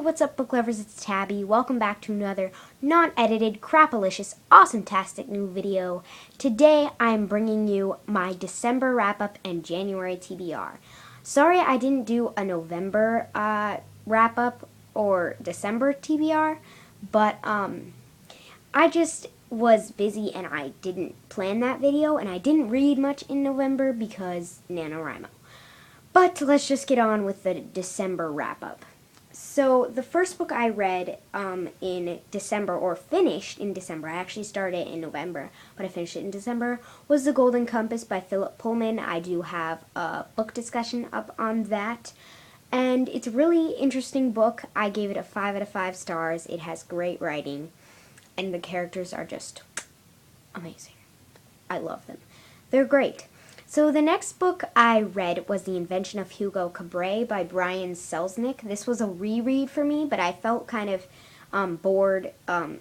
what's up, book lovers? It's Tabby. Welcome back to another non-edited, crapalicious, awesome-tastic new video. Today, I'm bringing you my December wrap-up and January TBR. Sorry I didn't do a November wrap-up or December TBR, but I just was busy and I didn't plan that video, and I didn't read much in November because NaNoWriMo. But let's just get on with the December wrap-up. So the first book I read in December, or finished in December, I actually started in November, but I finished it in December, was The Golden Compass by Philip Pullman. I do have a book discussion up on that, and it's a really interesting book. I gave it a 5 out of 5 stars. It has great writing, and the characters are just amazing. I love them. They're great. So the next book I read was The Invention of Hugo Cabret by Brian Selznick. This was a reread for me, but I felt kind of bored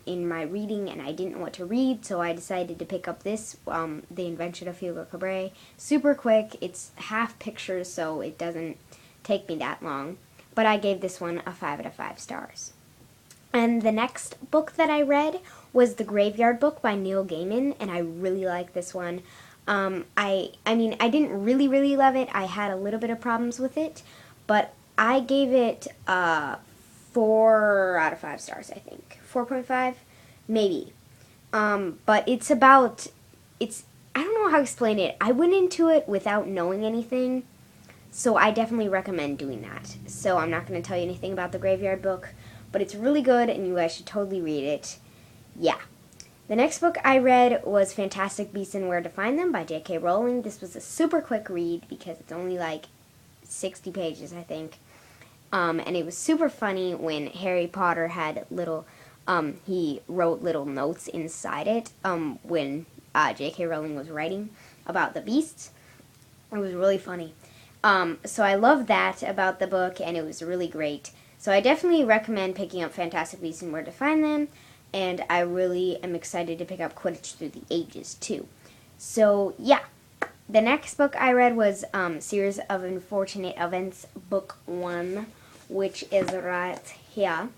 in my reading, and I didn't know what to read, so I decided to pick up this, The Invention of Hugo Cabret. Super quick. It's half pictures, so it doesn't take me that long. But I gave this one a 5 out of 5 stars. And the next book that I read was The Graveyard Book by Neil Gaiman, and I really like this one. I mean, I didn't really love it. I had a little bit of problems with it, but I gave it 4 out of 5 stars, I think. 4.5? Maybe. But I don't know how to explain it. I went into it without knowing anything, so I definitely recommend doing that. So I'm not going to tell you anything about The Graveyard Book, but it's really good, and you guys should totally read it. Yeah. The next book I read was Fantastic Beasts and Where to Find Them by J.K. Rowling. This was a super quick read because it's only like 60 pages, I think. And it was super funny when Harry Potter had he wrote little notes inside it when J.K. Rowling was writing about the beasts. It was really funny. So I loved that about the book, and it was really great. So I definitely recommend picking up Fantastic Beasts and Where to Find Them. And I really am excited to pick up Quidditch Through the Ages, too. So, yeah. The next book I read was Series of Unfortunate Events, Book 1, which is right here.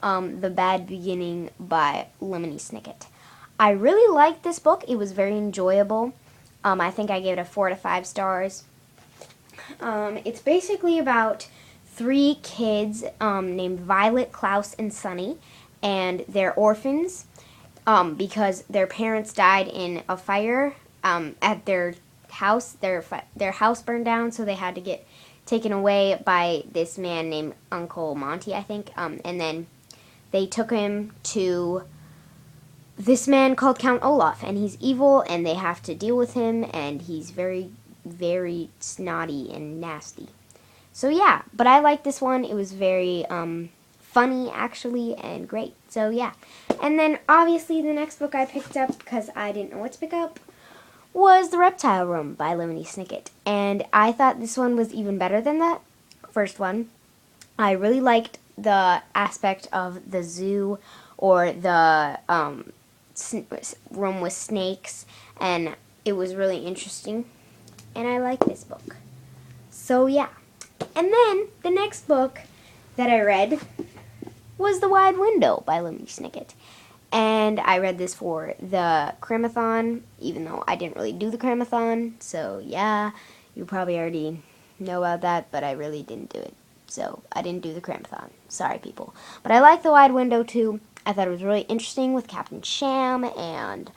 The Bad Beginning by Lemony Snicket. I really liked this book. It was very enjoyable. I think I gave it a 4 out of 5 stars. It's basically about 3 kids named Violet, Klaus, and Sunny. And they're orphans because their parents died in a fire at their house. Their house burned down, so they had to get taken away by this man named Uncle Monty, I think. And then they took him to this man called Count Olaf, and he's evil, and they have to deal with him, and he's very, very snotty and nasty. So yeah, but I liked this one. It was very funny, actually, and great. So yeah. And then obviously the next book I picked up, because I didn't know what to pick up, was The Reptile Room by Lemony Snicket. And I thought this one was even better than that first one. I really liked the aspect of the zoo, or the room with snakes, and it was really interesting. And I like this book. So yeah. And then the next book that I read was The Wide Window by Lemony Snicket. And I read this for the Cramathon, even though I didn't really do the Cramathon. So yeah, you probably already know about that, but I really didn't do it. So I didn't do the Cramathon. Sorry, people. But I like The Wide Window, too. I thought it was really interesting with Captain Sham and,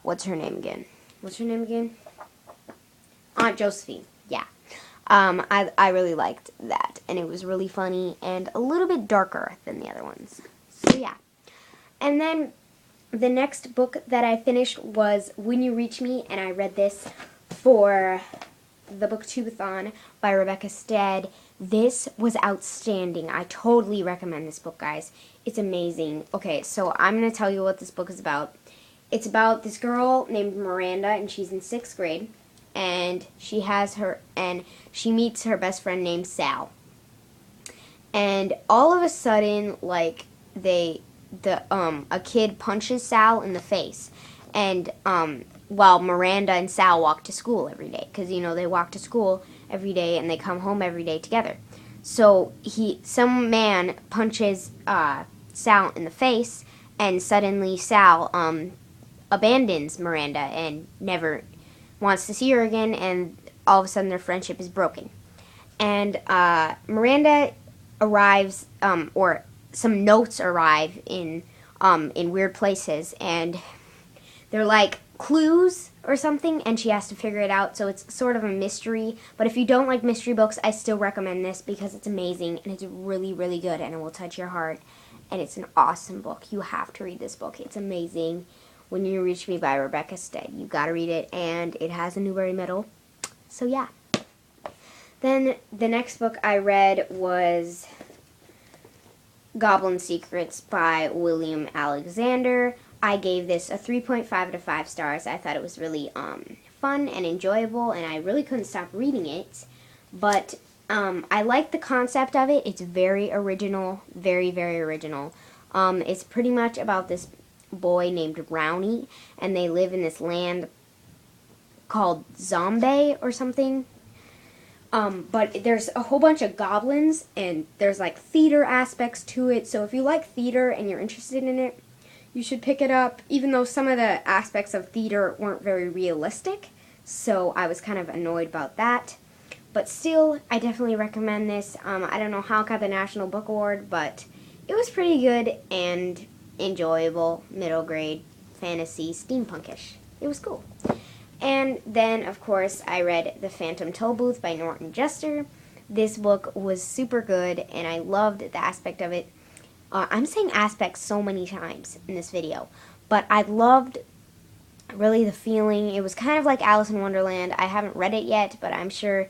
what's her name again? Aunt Josephine. Yeah. I really liked that, and it was really funny and a little bit darker than the other ones. So yeah. And then the next book that I finished was When You Reach Me, and I read this for the Booktubeathon by Rebecca Stead. This was outstanding. I totally recommend this book, guys. It's amazing. Okay, so I'm going to tell you what this book is about. It's about this girl named Miranda, and she's in 6th grade. And she meets her best friend named Sal. And all of a sudden, like, a kid punches Sal in the face. And while Miranda and Sal walk to school every day, because they walk to school every day and they come home every day together. So some man punches Sal in the face, and suddenly Sal abandons Miranda and never wants to see her again, and all of a sudden their friendship is broken. And Miranda arrives, or some notes arrive in weird places, and they're like clues or something, and she has to figure it out. So it's sort of a mystery. But if you don't like mystery books, I still recommend this because it's amazing and it's really, really good, and it will touch your heart. And it's an awesome book. You have to read this book. It's amazing. When You Reach Me by Rebecca Stead. You gotta read it, and it has a Newbery Medal. So yeah. Then the next book I read was Goblin Secrets by William Alexander. I gave this a 3.5 out of 5 stars. I thought it was really fun and enjoyable, and I really couldn't stop reading it. But I like the concept of it. It's very original, very, very original. It's pretty much about this boy named Rowney, and they live in this land called Zombie or something. But there's a whole bunch of goblins, and there's like theater aspects to it. So if you like theater and you're interested in it, you should pick it up, even though some of the aspects of theater weren't very realistic. So I was kind of annoyed about that. But still, I definitely recommend this. I don't know how it got the National Book Award, but it was pretty good and enjoyable, middle grade, fantasy, steampunkish. It was cool. And then, of course, I read The Phantom Tollbooth by Norton Juster. This book was super good, and I loved the aspect of it. I'm saying aspects so many times in this video, but I loved really the feeling. It was kind of like Alice in Wonderland. I haven't read it yet, but I'm sure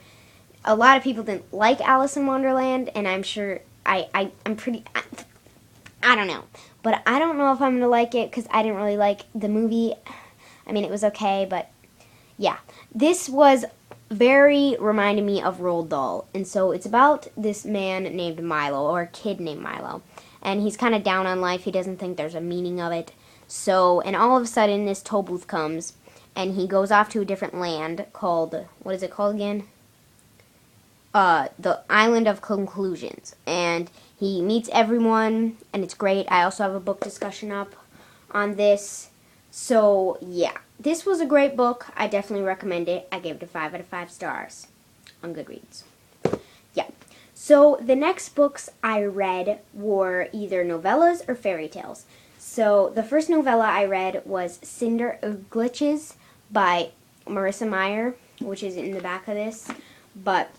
a lot of people didn't like Alice in Wonderland, and I'm sure I don't know. But I don't know if I'm going to like it because I didn't really like the movie. I mean, it was okay, but yeah. This was very reminded me of Roald Dahl. And so it's about this man named Milo, or a kid named Milo. And he's kind of down on life. He doesn't think there's a meaning of it. So, and all of a sudden this toll booth comes, and he goes off to a different land called, what is it called again? The Island of Conclusions. And he meets everyone, and it's great. I also have a book discussion up on this. So, yeah. This was a great book. I definitely recommend it. I gave it a 5 out of 5 stars on Goodreads. Yeah. So, the next books I read were either novellas or fairy tales. So, the first novella I read was Cinder Glitches by Marissa Meyer, which is in the back of this. But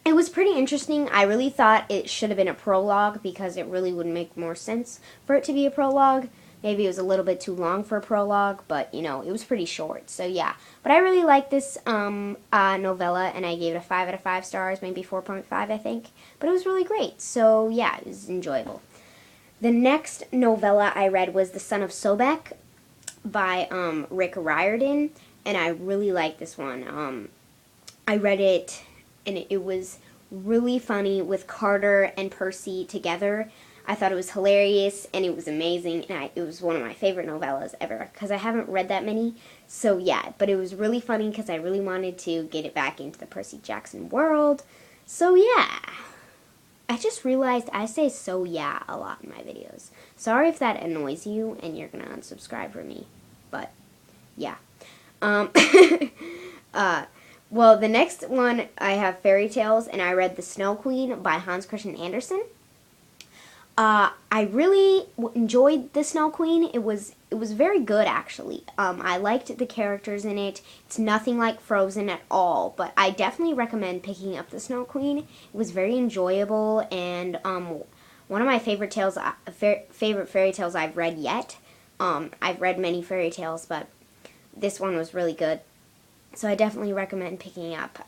it was pretty interesting. I really thought it should have been a prologue because it really would make more sense for it to be a prologue. Maybe it was a little bit too long for a prologue, but, you know, it was pretty short. So, yeah. But I really liked this novella, and I gave it a 5 out of 5 stars, maybe 4.5, I think. But it was really great. So, yeah, it was enjoyable. The next novella I read was The Son of Sobek by Rick Riordan, and I really liked this one. I read it, and it was really funny with Carter and Percy together. I thought it was hilarious, and it was amazing, and it was one of my favorite novellas ever, because I haven't read that many, so yeah, but it was really funny, because I really wanted to get it back into the Percy Jackson world, so yeah. I just realized I say so yeah a lot in my videos. Sorry if that annoys you, and you're gonna unsubscribe from me, but yeah. Well, the next one, I have fairy tales, and I read The Snow Queen by Hans Christian Andersen. I really enjoyed The Snow Queen. It was very good, actually. I liked the characters in it. It's nothing like Frozen at all, but I definitely recommend picking up The Snow Queen. It was very enjoyable, and one of my favorite fairy tales I've read yet. I've read many fairy tales, but this one was really good. So I definitely recommend picking up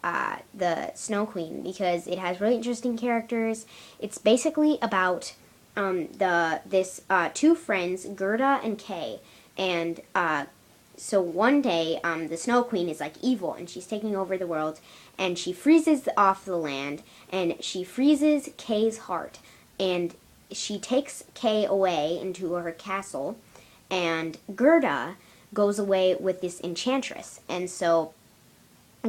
The Snow Queen because it has really interesting characters. It's basically about two friends, Gerda and Kay, and so one day the Snow Queen is like evil, and she's taking over the world, and she freezes off the land, and she freezes Kay's heart, and she takes Kay away into her castle, and Gerda goes away with this enchantress, and so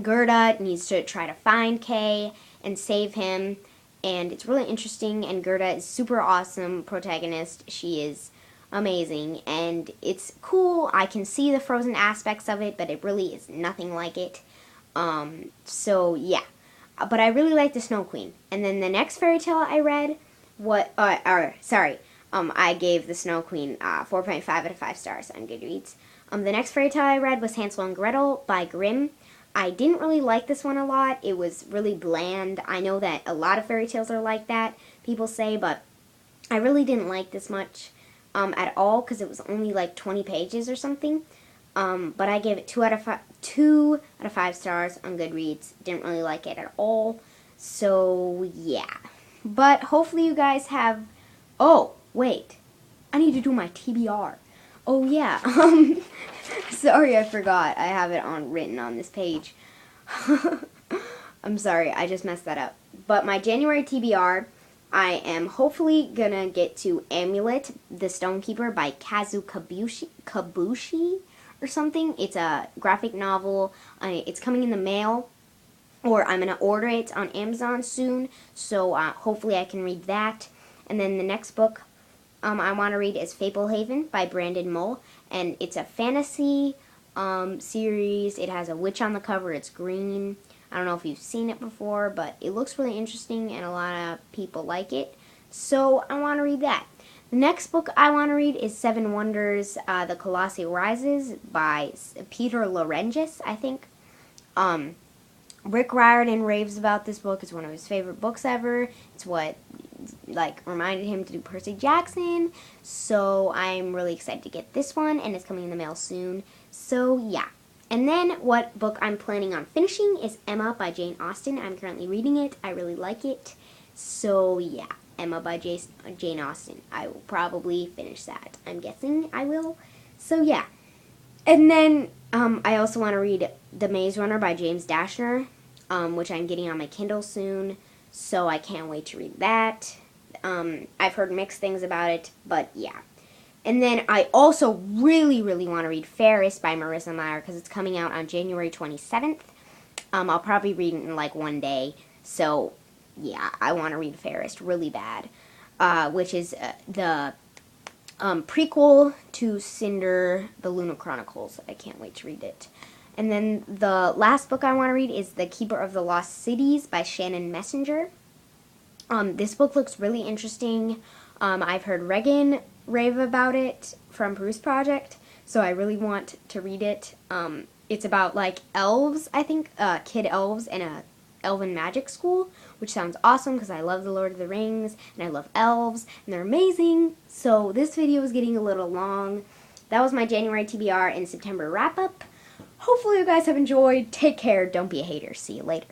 Gerda needs to try to find Kay and save him, and it's really interesting, and Gerda is super awesome protagonist. She is amazing, and it's cool. I can see the Frozen aspects of it, but it really is nothing like it. So yeah. But I really like the Snow Queen. And then the next fairy tale I read, I gave the Snow Queen 4.5 out of 5 stars on Goodreads. The next fairy tale I read was Hansel and Gretel by Grimm. I didn't really like this one a lot. It was really bland. I know that a lot of fairy tales are like that, people say, but I really didn't like this much at all because it was only like 20 pages or something. But I gave it 2 out of 5 stars on Goodreads. Didn't really like it at all. So, yeah. But hopefully you guys have... Oh, wait. I need to do my TBR. Oh, yeah. Sorry, I forgot. I have it written on this page. I'm sorry, I just messed that up. But my January TBR, I am hopefully gonna get to Amulet, the Stonekeeper by Kazu Kabushi or something. It's a graphic novel. It's coming in the mail, or I'm gonna order it on Amazon soon. So hopefully I can read that. And then the next book I want to read is Fablehaven by Brandon Mull, and it's a fantasy series. It has a witch on the cover. It's green. I don't know if you've seen it before, but it looks really interesting, and a lot of people like it. So I want to read that. The next book I want to read is Seven Wonders, The Colossi Rises by Peter Larengis, I think. Rick Riordan raves about this book. It's one of his favorite books ever. It's what reminded him to do Percy Jackson. So I'm really excited to get this one, and it's coming in the mail soon. So yeah. And then what book I'm planning on finishing is Emma by Jane Austen. I'm currently reading it. I really like it. So yeah, Emma by Jane Austen. I will probably finish that. I'm guessing I will. So yeah. And then I also want to read The Maze Runner by James Dashner, which I'm getting on my Kindle soon. So I can't wait to read that. I've heard mixed things about it, but yeah. And then I also really, really want to read Ferris by Marissa Meyer because it's coming out on January 27th. I'll probably read it in like one day. So yeah, I want to read Ferris really bad, which is the prequel to Cinder, the Luna Chronicles. I can't wait to read it. And then the last book I want to read is The Keeper of the Lost Cities by Shannon Messenger. This book looks really interesting. I've heard Regan rave about it from Bruce Project, so I really want to read it. It's about like elves, I think, kid elves in a elven magic school, which sounds awesome because I love The Lord of the Rings and I love elves and they're amazing. So this video is getting a little long. That was my January TBR and September wrap up. Hopefully you guys have enjoyed. Take care. Don't be a hater. See you later.